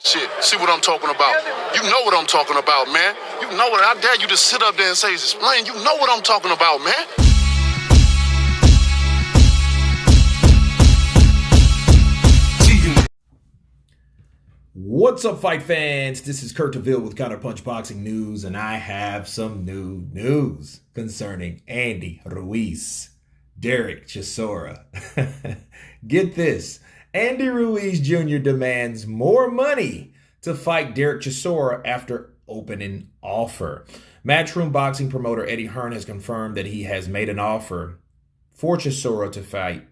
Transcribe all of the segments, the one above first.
Shit, see what I'm talking about. You know what I'm talking about, man. You know what. I dare you to sit up there and say, explain. You know what I'm talking about, man. What's up, fight fans? This is Kurt DeVille with Counterpunch Boxing News, and I have some new news concerning Andy Ruiz, Derek Chisora. Get this. Andy Ruiz Jr. demands more money to fight Derek Chisora after opening offer. Matchroom boxing promoter Eddie Hearn has confirmed that he has made an offer for Chisora to fight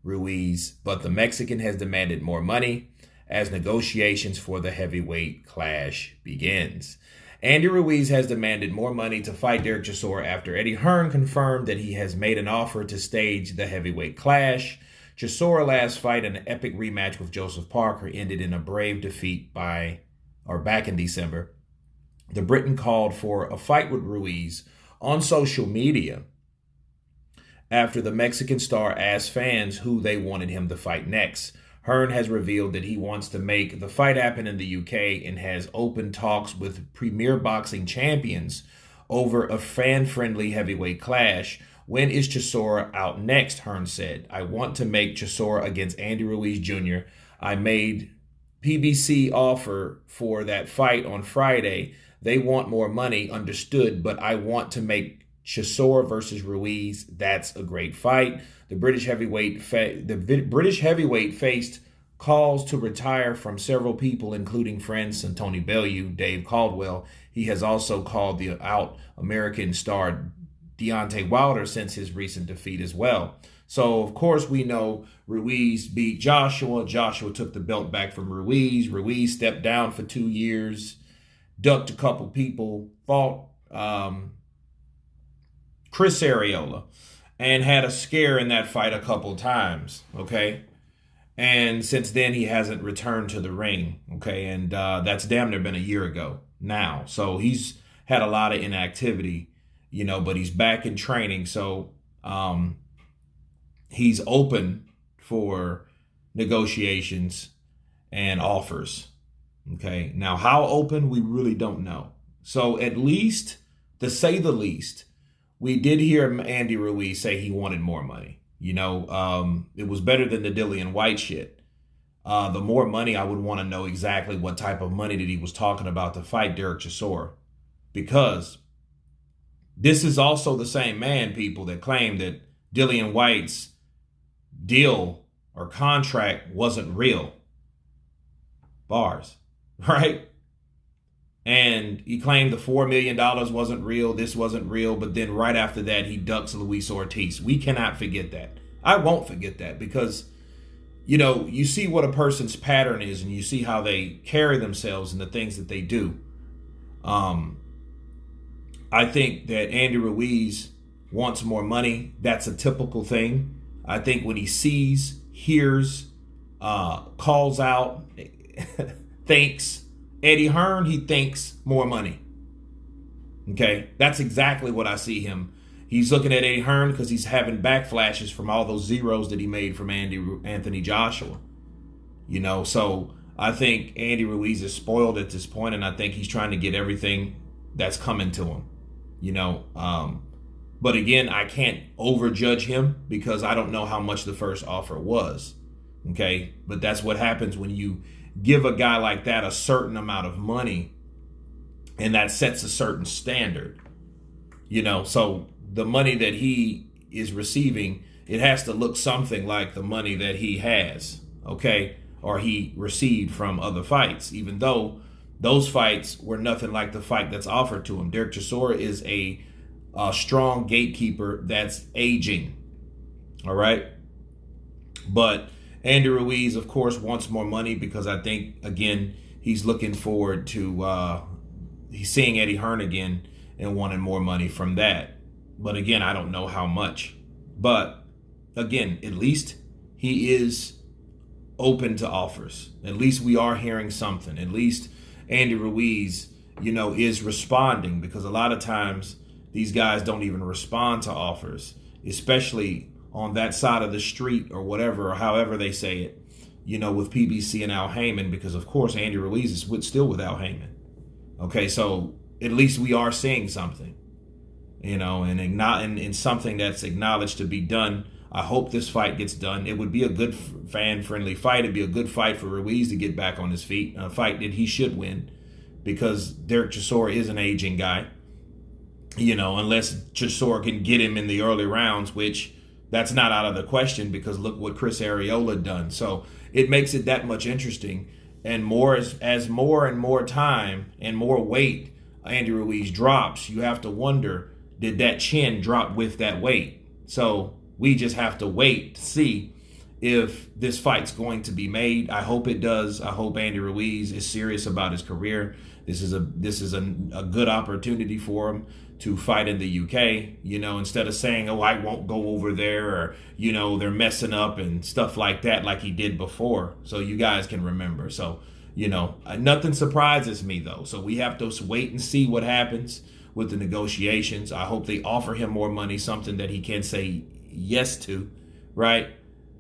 Ruiz, but the Mexican has demanded more money as negotiations for the heavyweight clash begins. Andy Ruiz has demanded more money to fight Derek Chisora after Eddie Hearn confirmed that he has made an offer to stage the heavyweight clash. Chisora last fight, an epic rematch with Joseph Parker, ended in a brave defeat back in December. The Briton called for a fight with Ruiz on social media after the Mexican star asked fans who they wanted him to fight next. Hearn has revealed that he wants to make the fight happen in the UK and has opened talks with premier boxing champions over a fan-friendly heavyweight clash. When is Chisora out next? Hearn said. I want to make Chisora against Andy Ruiz Jr. I made PBC offer for that fight on Friday. They want more money, understood, but I want to make Chisora versus Ruiz. That's a great fight. The British heavyweight faced calls to retire from several people, including friends and Tony Bellew, Dave Caldwell. He has also called the out American star Deontay Wilder since his recent defeat as well. So, of course, we know Ruiz beat Joshua. Joshua took the belt back from Ruiz. Ruiz stepped down for 2 years, ducked a couple people, fought Chris Arreola, and had a scare in that fight a couple times, okay? And since then, he hasn't returned to the ring, okay? And that's damn near been a year ago now. So he's had a lot of inactivity, but he's back in training. So he's open for negotiations and offers, okay? Now, how open, we really don't know. So at least, to say the least, we did hear Andy Ruiz say he wanted more money. It was better than the Dillian White shit. The more money, I would want to know exactly what type of money that he was talking about to fight Derek Chisora. Because this is also the same man, people, that claim that Dillian White's deal or contract wasn't real. Bars, right? And he claimed the $4 million wasn't real, this wasn't real, but then right after that, he ducks Luis Ortiz. We cannot forget that. I won't forget that because, you see what a person's pattern is and you see how they carry themselves and the things that they do. I think that Andy Ruiz wants more money. That's a typical thing. I think when he sees, hears, calls out, thinks, Eddie Hearn, he thinks more money. Okay, that's exactly what I see him. He's looking at Eddie Hearn because he's having backflashes from all those zeros that he made from Anthony Joshua. So I think Andy Ruiz is spoiled at this point, and I think he's trying to get everything that's coming to him. But again, I can't overjudge him because I don't know how much the first offer was. Okay, but that's what happens when you give a guy like that a certain amount of money, and that sets a certain standard. So the money that he is receiving, it has to look something like the money that he has, okay, or he received from other fights, even though those fights were nothing like the fight that's offered to him. Derek Chisora is a strong gatekeeper that's aging, all right? But Andy Ruiz, of course, wants more money because I think, again, he's looking forward to he's seeing Eddie Hearn again and wanting more money from that. But again, I don't know how much. But again, at least he is open to offers. At least we are hearing something. At least Andy Ruiz, is responding, because a lot of times these guys don't even respond to offers, especially on that side of the street or whatever, or however they say it. with PBC and Al Heyman, because of course Andy Ruiz is still with Al Heyman. Okay, so at least we are seeing something, and something that's acknowledged to be done. I hope this fight gets done. It would be a good fan-friendly fight. It'd be a good fight for Ruiz to get back on his feet, a fight that he should win, because Derek Chisora is an aging guy, unless Chisora can get him in the early rounds, which that's not out of the question, because look what Chris Arreola done. So it makes it that much interesting. And as more and more time and more weight Andy Ruiz drops, you have to wonder, did that chin drop with that weight? So we just have to wait to see if this fight's going to be made. I hope it does. I hope Andy Ruiz is serious about his career. This is a good opportunity for him to fight in the UK, instead of saying, oh, I won't go over there, or, they're messing up and stuff like that, like he did before. So you guys can remember. So, nothing surprises me, though. So we have to wait and see what happens with the negotiations. I hope they offer him more money, something that he can say yes to, right?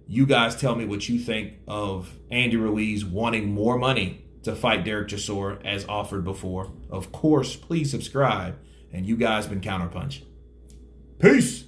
You guys tell me what you think of Andy Ruiz wanting more money to fight Derek Chisora as offered before. Of course, please subscribe. And you guys been Counterpunch. Peace.